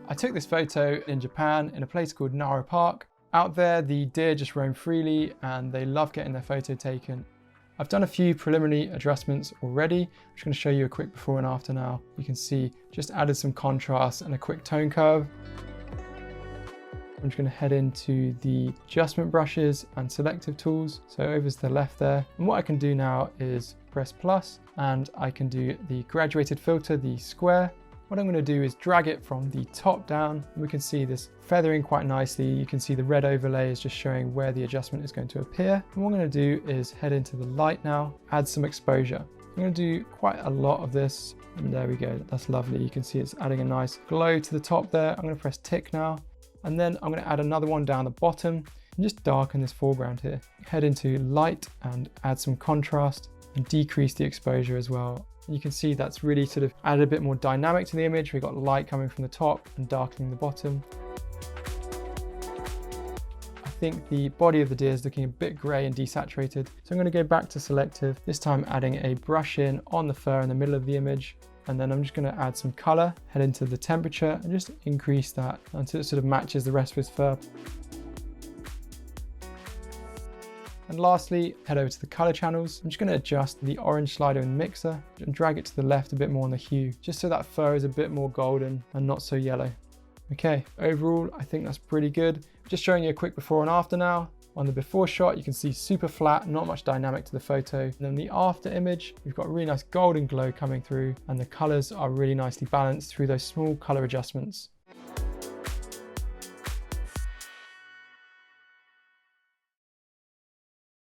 I took this photo in Japan in a place called Nara Park. Out there, the deer just roam freely and they love getting their photo taken. I've done a few preliminary adjustments already. I'm just going to show you a quick before and after now. You can see just added some contrast and a quick tone curve. I'm just going to head into the adjustment brushes and selective tools. So over to the left there. And what I can do now is press plus and I can do the graduated filter, the square. What I'm going to do is drag it from the top down. We can see this feathering quite nicely. You can see the red overlay is just showing where the adjustment is going to appear. And what I'm going to do is head into the light now, add some exposure. I'm going to do quite a lot of this. And there we go. That's lovely. You can see it's adding a nice glow to the top there. I'm going to press tick now. And then I'm going to add another one down the bottom and just darken this foreground here. Head into light and add some contrast and decrease the exposure as well. You can see that's really sort of added a bit more dynamic to the image. We've got light coming from the top and darkening the bottom. I think the body of the deer is looking a bit grey and desaturated. So I'm going to go back to selective, this time adding a brush in on the fur in the middle of the image. And then I'm just going to add some color, head into the temperature and just increase that until it sort of matches the rest of his fur. And lastly, head over to the color channels. I'm just going to adjust the orange slider in the mixer and drag it to the left a bit more on the hue, just so that fur is a bit more golden and not so yellow. Okay, overall, I think that's pretty good. Just showing you a quick before and after now. On the before shot, you can see super flat, not much dynamic to the photo. And then the after image, we've got a really nice golden glow coming through and the colors are really nicely balanced through those small color adjustments.